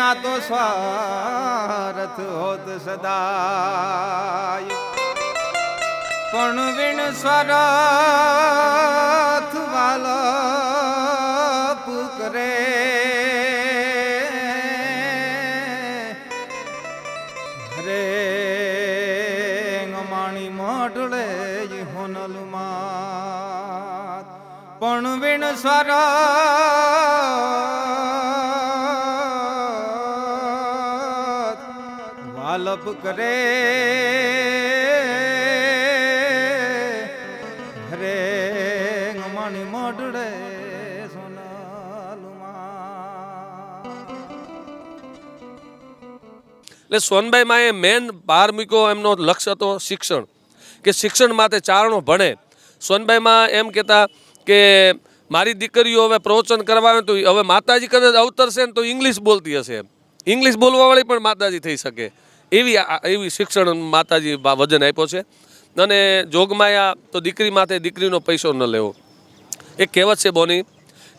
આ તો સ્વાર્થ હોત સદાય, પણ વિણ સ્વાર્થ વાલપ કરે રે માણી મોઢળે હોનલુમાં, પણ વિણ સ્વાર્થ વાલપ કરે રે માણી મોઢળે એટલે સોનબાઈ માએ મેન ભાર મૂક્યો, એમનો લક્ષ્ય હતો શિક્ષણ, કે શિક્ષણ માટે ચારણો ભણે. સોનબાઈમાં એમ કહેતા કે મારી દીકરીઓ હવે પ્રવચન કરવા આવે તો હવે માતાજી કદાચ અવતરશે ને તો ઇંગ્લિશ બોલતી હશે, ઇંગ્લિશ બોલવાવાળી પણ માતાજી થઈ શકે એવી શિક્ષણ માતાજી વજન આપ્યો છે. અને જોગમાયા તો દીકરી માથે દીકરીનો પૈસો ન લેવો. એક કહેવત છે બોની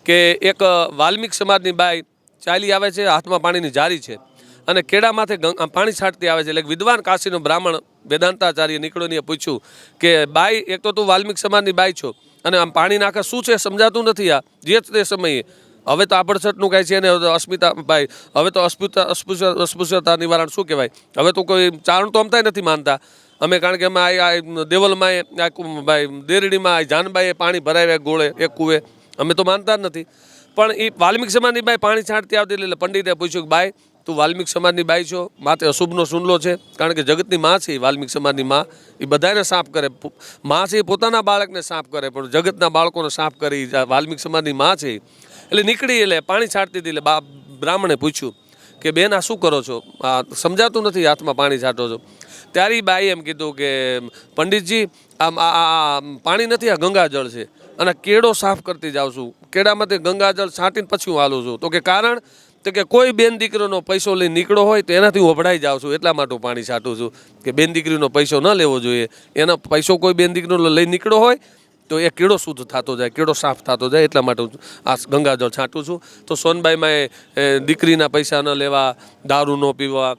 કે એક વાલ્મિક સમાજની બાઈ ચાલી આવે છે, હાથમાં પાણીની જારી છે અને કેળા માથે પાણી છાંટતી આવે છે. એટલે વિદ્વાન કાશીનો બ્રાહ્મણ વેદાંતાચાર્ય નીકળોનીએ પૂછ્યું કે બાઈ, એક તો તું વાલ્મિક સમાજની બાઈ છો અને આમ પાણી નાખે શું છે સમજાતું નથી. આ જે તે સમયે હવે તો આભડછટનું કાંઈ છે ને, અસ્મિતા ભાઈ હવે તો અસ્પૃશ્યતા નિવારણ શું કહેવાય, હવે તો કોઈ ચારણ તો અમતાય નથી માનતા અમે, કારણ કે અમે દેવલમાં ભાઈ દેરડીમાં જાનબાઈએ પાણી ભરાવ્યા ગોળે એક કુએ, અમે તો માનતા જ નથી. પણ એ વાલ્મિક સમાજની બાઈ પાણી છાંટતી આવતી એટલે પંડિતે પૂછ્યું કે બાઈ તું વાલ્મિક સમાજની બાઈ છો, માથે અશુભનો સુનલો છે, કારણ કે જગતની માં છે વાલ્મિક સમાજની માં, એ બધાને સાફ કરે. માં છે એ પોતાના બાળકને સાફ કરે, પણ જગતના બાળકોને સાફ કરી વાલ્મિક સમાજની માં છે. એટલે નીકળી એટલે પાણી છાંટતી હતી. એટલે બ્રાહ્મણે પૂછ્યું કે બેન આ શું કરો છો, આ સમજાતું નથી, હાથમાં પાણી છાંટો છો. ત્યારે બાઈ એમ કીધું કે પંડિતજી આ પાણી નથી, આ ગંગાજળ છે અને કેળો સાફ કરતી જાઉં છું, કેળામાંથી ગંગાજળ છાંટીને પછી હું હાલું છું. તો કે કારણ તો કે કોઈ બેન દીકરીનો પૈસો લઈને નીકળો હોય તો એનાથી હું વભડાઈ જાઉં છું, એટલા માટે હું પાણી છાંટું છું. કે બેન દીકરીનો પૈસો ન લેવો જોઈએ, એનો પૈસો કોઈ બેન દીકરીનો લઈને નીકળો હોય તો એ કેળો શુદ્ધ થતો જાય, કેળો સાફ થતો જાય, એટલા માટે હું આ ગંગાજળ છાંટું છું. તો સોનબાઈમાં દીકરીના પૈસા ન લેવા, દારૂ ન પીવા,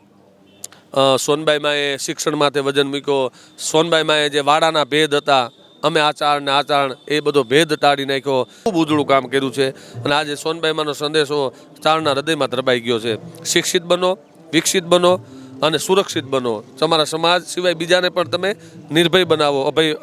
સોનબાઈમાં શિક્ષણ માટે વજન મૂક્યો. સોનબાઈમાં જે વાડાના ભેદ હતા, અમે આચારણ ને આચારણ એ બધો ભેદ ટાળી નાખ્યો, ખૂબ ઉજળું કામ કર્યું છે. અને આજે સોનબાઈમાંનો સંદેશો ચારણના હૃદયમાં ધરબાઈ ગયો છે. શિક્ષિત બનો, વિકસિત બનો અને સુરક્ષિત બનો. તમારા સમાજ સિવાય બીજાને પણ તમે નિર્ભય બનાવો,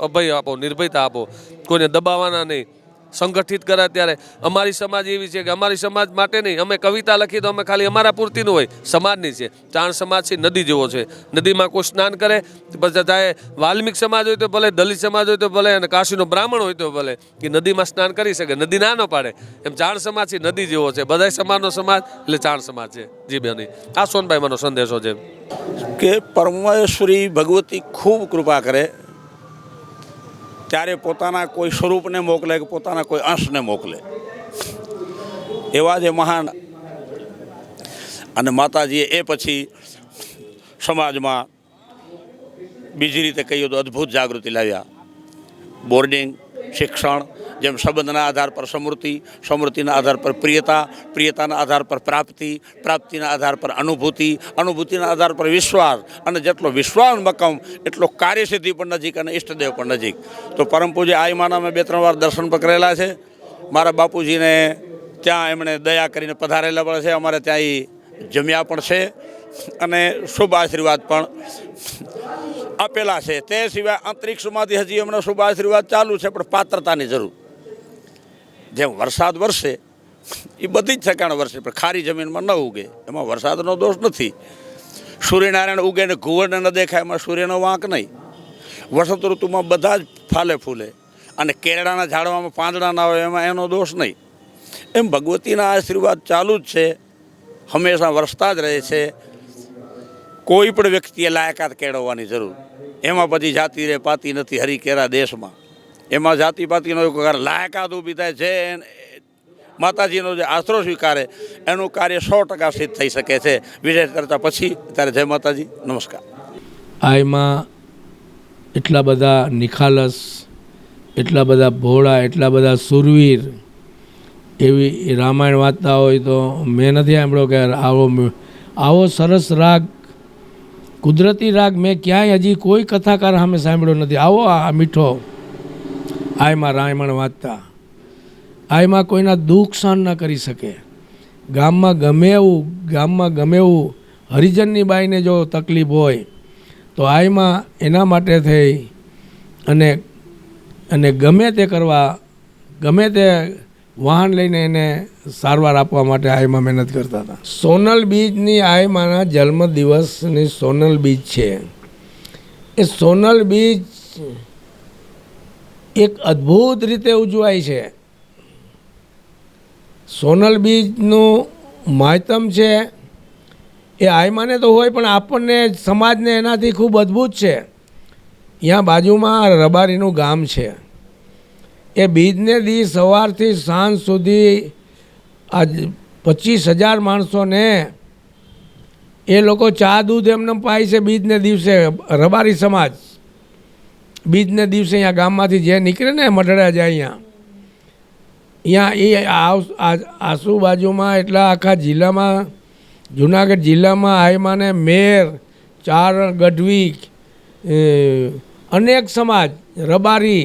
અભય આપો, નિર્ભયતા આપો, કોઈને દબાવવાના નહીં. સંગઠિત કરે. ત્યારે અમારી સમાજ એવી છે કે અમારી સમાજ માટે નહીં, અમે કવિતા લખી તો અમે ખાલી અમારા પૂરતીનું હોય, સમાજની છે. ચાણ સમાજ છે નદી જેવો છે. નદીમાં કોઈ સ્નાન કરે પછી ચાહે વાલ્મિક સમાજ હોય તો ભલે, દલિત સમાજ હોય તો ભલે, અને કાશીનો બ્રાહ્મણ હોય તો ભલે, કે નદીમાં સ્નાન કરી શકે, નદી ના ન પાડે. એમ ચાણ સમાજ છે નદી જેવો છે. બધા સમાજનો સમાજ એટલે ચાણ સમાજ છે. જી બેન, આ સોનભાઈ માનો સંદેશો છે કે પરમેશ્વરી ભગવતી ખૂબ કૃપા કરે ત્યારે પોતાના કોઈ સ્વરૂપને મોકલે કે પોતાના કોઈ અંશને મોકલે. એવા જે મહાન અને માતાજીએ એ પછી સમાજમાં બીજી રીતે કહ્યું તો અદ્ભુત જાગૃતિ લાવ્યા. બોર્ડિંગ, શિક્ષણ, જેમ સંબંધના આધાર પર સમૃદ્ધિ, સમૃદ્ધિના આધાર પર પ્રિયતા, પ્રિયતાના આધાર પર પ્રાપ્તિ, પ્રાપ્તિના આધાર પર અનુભૂતિ, અનુભૂતિના આધાર પર વિશ્વાસ, અને જેટલો વિશ્વાસ મક્કમ એટલો કાર્યસિદ્ધિ પણ નજીક અને ઈષ્ટદેવ પણ નજીક. તો પરમ પૂજ્ય આઈમાના મેં 2-3 વાર દર્શન પણ કરેલા છે. મારા બાપુજીને ત્યાં એમણે દયા કરીને પધારેલા પણ છે. અમારે ત્યાં એ જમ્યા પણ છે અને શુભ આશીર્વાદ પણ આપેલા છે. તે સિવાય અંતરિક્ષમાંથી હજી હમણાં શુભ આશીર્વાદ ચાલુ છે, પણ પાત્રતાની જરૂર. જેમ વરસાદ વરસે એ બધી જ ઠેકાણે વરસે, પણ ખારી જમીનમાં ન ઉગે એમાં વરસાદનો દોષ નથી. સૂર્યનારાયણ ઉગે ને ઘુવડને ન દેખાય એમાં સૂર્યનો વાંક નહીં. વસંત ઋતુમાં બધા જ ફાલે ફૂલે અને કેળાના ઝાડવામાં પાંદડા ના હોય એમાં એનો દોષ નહીં. એમ ભગવતીના આશીર્વાદ ચાલુ જ છે, હંમેશા વરસતા જ રહે છે. કોઈ પણ વ્યક્તિએ લાયકાત કેળવવાની જરૂર. એમાં પછી જાતિ રે પાતી નથી હરી કેરા દેશમાં. એમાં જાતિ પાતિનો લાયકાત ઊભી થાય છે. માતાજીનો જે આશરો સ્વીકારે એનું કાર્ય 100% સિદ્ધ થઈ શકે છે. વિશેષ ચર્ચા પછી. ત્યારે જય માતાજી, નમસ્કાર. આ એમાં એટલા બધા નિખાલસ, એટલા બધા ભોળા, એટલા બધા સુરવીર, એવી રામાયણ વાંચતા હોય તો મેં નથી સાંભળ્યો કે આવો સરસ રાગ, કુદરતી રાગ મેં ક્યાંય હજી કોઈ કથાકાર સામે સાંભળ્યો નથી. આવો આ મીઠો આયમાં રામાયણ વાંચતા. આયમાં કોઈના દુઃખ સહન ન કરી શકે. ગામમાં ગમે એવું હરિજનની બાઈને જો તકલીફ હોય તો આયમાં એના માટે થઈ અને ગમે તે કરવા, ગમે તે વાહન લઈને એને સારવાર આપવા માટે આયમાં મહેનત કરતા હતા. સોનલ બીજની આયમાના જન્મદિવસની સોનલ બીજ છે. એ સોનલ બીજ એક અદ્ભુત રીતે ઉજવાય છે. સોનલ બીજનું માધ્યમ છે એ આયમાને તો હોય, પણ આપણને સમાજને એનાથી ખૂબ અદ્ભુત છે. અહીંયા બાજુમાં રબારીનું ગામ છે. એ બીજને દી સવારથી સાંજ સુધી આ 25,000 માણસોને એ લોકો ચા દૂધ એમને પાય છે. બીજને દિવસે રબારી સમાજ બીજને દિવસે અહીંયા ગામમાંથી જે નીકળે ને મઢડા જાય અહીંયા એ આસુબાજુમાં એટલા આખા જિલ્લામાં, જુનાગઢ જિલ્લામાં આયમાને મેર, ચારણ, ગઢવી, અનેક સમાજ, રબારી,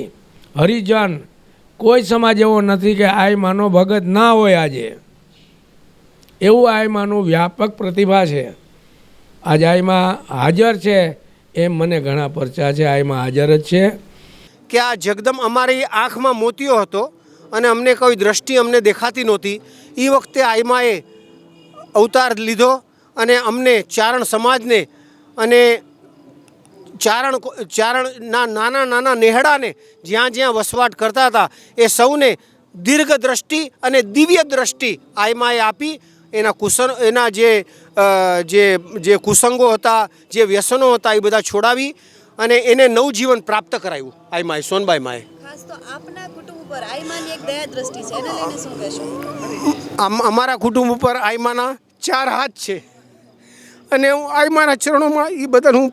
હરિજન, કોઈ સમાજ એવો નથી કે આયમાનો ભગત ના હોય. આજે એવું આયમાનું વ્યાપક પ્રતિભા છે. આજે આયમાં હાજર છે એમ મને ઘણા પરચા છે. આયમાં હાજર જ છે કે આ જગદમ અમારી આંખમાં મોતિયો હતો અને અમને કોઈ દ્રષ્ટિ અમને દેખાતી નહોતી. એ વખતે આયમાએ અવતાર લીધો અને અમને ચારણ સમાજને અને ચારણના નાના નેહડાને જ્યાં જ્યાં વસવાટ કરતા હતા એ સૌને દીર્ઘ દ્રષ્ટિ અને દિવ્ય દ્રષ્ટિ આયમાએ આપી. એના જે કુસંગો હતા, જે વ્યસનો હતા એ બધા છોડાવી અને એને નવજીવન પ્રાપ્ત કરાવ્યું આયમાએ, સોનબાઈ માએ. ખાસ તો આપના કુટુંબ ઉપર આયમાની એક દયા દ્રષ્ટિ છે, એને લઈને શું કહેશો? અમારા કુટુંબ ઉપર આયમાના 4 હાથ છે અને હું આયમાના ચરણોમાં એ બદલ હું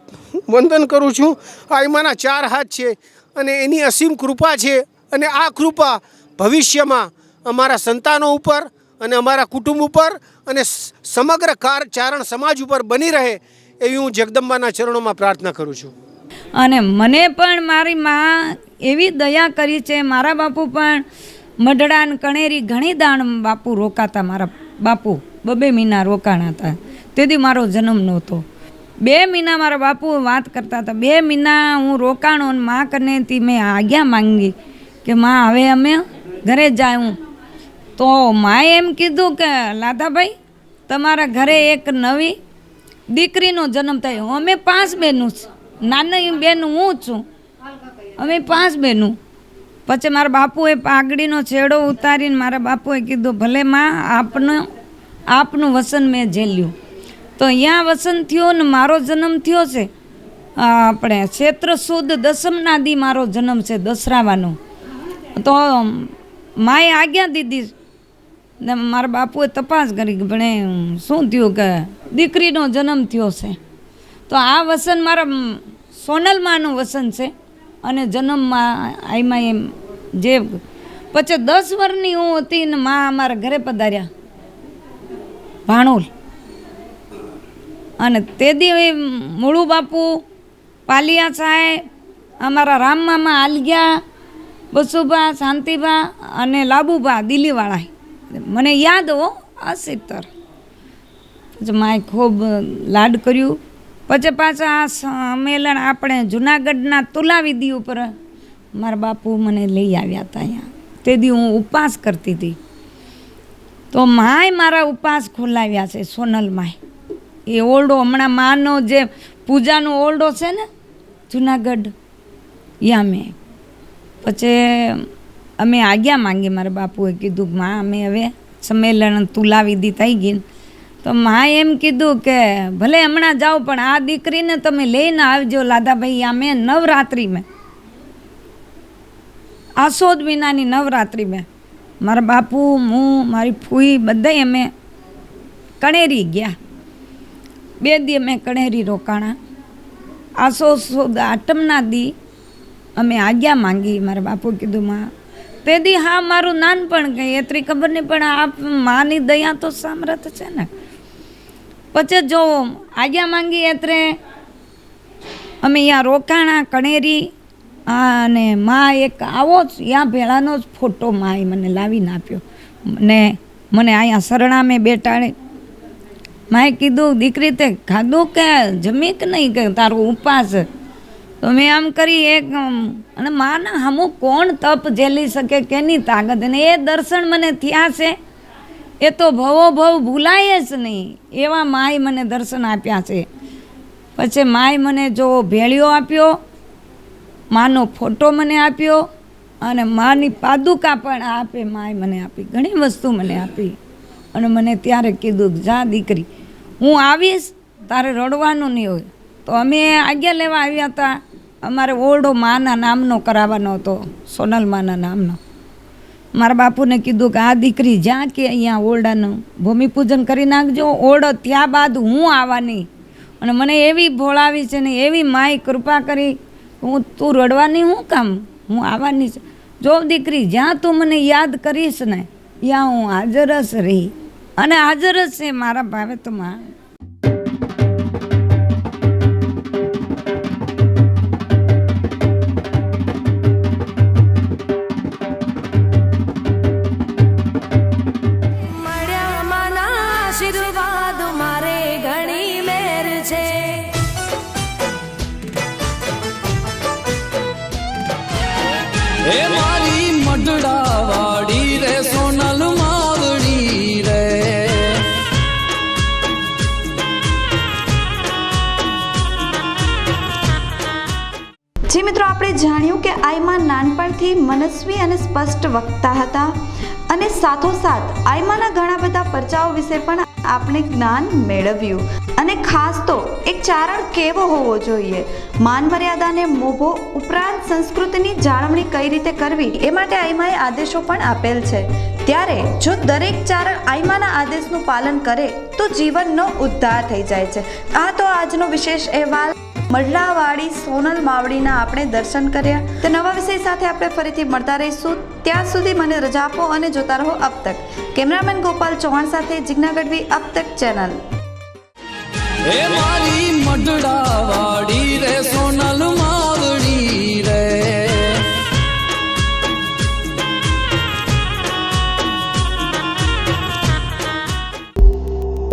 વંદન કરું છું. આયમાના 4 હાથ છે અને એની અસીમ કૃપા છે અને આ કૃપા ભવિષ્યમાં અમારા સંતાનો ઉપર અને અમારા કુટુંબ ઉપર અને સમગ્ર ચારણ સમાજ ઉપર બની રહે એવી હું જગદંબાના ચરણોમાં પ્રાર્થના કરું છું. અને મને પણ મારી માં એવી દયા કરી છે. મારા બાપુ પણ મઢડાન કણેરી ઘણી દાણ બાપુ રોકાતા. મારા બાપુ 2 મહિના રોકાણા હતા. તેથી મારો જન્મ નહોતો. 2 મહિના મારા બાપુ વાત કરતા હતા. 2 મહિના હું રોકાણો અને માં કનેથી મેં આજ્ઞા માંગી કે માં હવે અમે ઘરે જાઉં તો માએ એમ કીધું કે લાદાભાઈ તમારા ઘરે એક નવી દીકરીનો જન્મ થયો. અમે 5 બહેનું છે, નાની બેન હું છું, અમે 5 બહેનું. પછી મારા બાપુએ પાઘડીનો છેડો ઉતારીને મારા બાપુએ કીધું ભલે માં આપનું વસન મેં ઝેલ્યું. તો અહીંયા વસન થયો ને મારો જન્મ થયો છે આપણે ક્ષેત્ર સુદ દસમના દી મારો જન્મ છે દસરાવાનો. તો માએ આજ્ઞા દીધી ને મારા બાપુએ તપાસ કરી કે ભણે શું થયું કે દીકરીનો જન્મ થયો છે. તો આ વસન મારા સોનલમાનું વસન છે અને જન્મમાં આઈમાં એમ જે પછી 10 વર્ષની હું હતી ને માં અમારા ઘરે પધાર્યા ભાણોલ. અને તે દી મૂળું બાપુ, પાલિયા સાહેબ, અમારા રામમામા આલગ્યા, બસુભા, શાંતિભા અને લાબુભા દિલ્હીવાળા મને યાદ હો આ સિત્તર. પછી માએ ખૂબ લાડ કર્યું. પછી પાછા આ સંમેલન આપણે જુનાગઢના તુલાવિધિ ઉપર મારા બાપુ મને લઈ આવ્યા હતા અહીંયા. તે દી હું ઉપવાસ કરતી હતી તો માએ મારા ઉપવાસ ખોલાવ્યા છે સોનલ માએ. એ ઓરડો હમણાં માનો જે પૂજાનો ઓરડો છે ને જુનાગઢ યા મેં પછી અમે આજ્ઞા માંગી. મારા બાપુએ કીધું માં અમે હવે સંમેલન તુલાવિધિ થઈ ગઈ. તો માએ એમ કીધું કે ભલે હમણાં જાઓ પણ આ દીકરીને તમે લઈને આવજો લાદાભાઈ. આ મેં નવરાત્રિ મેં આસોદ મહિનાની નવરાત્રિ મેં મારા બાપુ, હું, મારી ફૂઈ બધા અમે કણેરી ગયા. 2 દી અમે કણેરી રોકાણા. આસોદ આઠમના દી અમે આજ્ઞા માંગી. મારા બાપુ કીધું માં તે દી હા મારું નાનપણ કંઈ એટલી ખબર નહીં પણ આ માની દયા તો સામર્થ છે ને. પછી જો આજ્ઞા માંગી એટલે અમે અહીંયા રોકાણા કણેરી. અને માં એક આવો જ યા ભેળાનો જ ફોટો માએ મને લાવીને આપ્યો ને મને અહીંયા શરણા મેં બેટાડી. માએ કીધું દીકરી તે ખાધું કે જમી કે નહીં કે તારો ઉપવાસ. તો મેં આમ કરી એક અને માના હમું કોણ તપ ઝેલી શકે કેની તાકાત. અને એ દર્શન મને થયા છે એ તો ભવો ભવ ભૂલાય જ નહીં એવા માએ મને દર્શન આપ્યા છે. પછી માએ મને જો ભેળિયો આપ્યો, માનો ફોટો મને આપ્યો અને માની પાદુકા પણ આપે માએ મને આપી. ઘણી વસ્તુ મને આપી અને મને ત્યારે કીધું જા દીકરી હું આવીશ તારે રડવાનું નહીં હોય. તો અમે આજ્ઞા લેવા આવ્યા હતા. અમારે ઓરડો માના નામનો કરાવવાનો હતો, સોનલ માના નામનો. મારા બાપુને કીધું કે આ દીકરી જ્યાં કે અહીંયા ઓરડાનું ભૂમિપૂજન કરી નાખજો. ઓરડો ત્યાં બાદ હું આવવાની. અને મને એવી ભોળાવી છે ને એવી માય કૃપા કરી તું રડવાની હું કામ, હું આવવાની છે. જો દીકરી જ્યાં તું મને યાદ કરીશ ને ત્યાં હું હાજર જ રહી અને હાજર જ છે મારા ભાવે તો માં. એ મારી મઢડા વાડી રે સોનલ માવડી રે. જી મિત્રો, આપણે જાણ્યું કે આઈમા નાનપણથી મનસ્વી અને સ્પષ્ટ વક્તા હતા અને સાથોસાથ આઈમાના ઘણા બધા પરચાઓ વિશે પણ આપણે જ્ઞાન મેળવ્યું. અને ખાસ તો એક ચારણ કેવો હોવો જોઈએ, માન મર્યાદાને મોભો ઉપરાંત સંસ્કૃતિની જાળવણી કઈ રીતે કરવી એ માટે આઈમાએ આદેશો પણ આપેલ છે. ત્યારે જો દરેક ચારણ આઈમાના આદેશનું પાલન કરે તો જીવનનો ઉદ્ધાર થઈ જાય છે. આ તો આજનો વિશેષ અહેવાલ મઢડાવાળી સોનલ માવડીના આપણે દર્શન કર્યા. તો નવા વિષય સાથે આપણે ફરીથી મળતા રહીશું. ત્યાં સુધી મને રજા આપો અને જોતા રહો અબ તક. કેમેરામેન ગોપાલ ચૌહાણ સાથે જિજ્ઞા ગઢવી, અબ તક ચેનલ. એ મારી મઢડા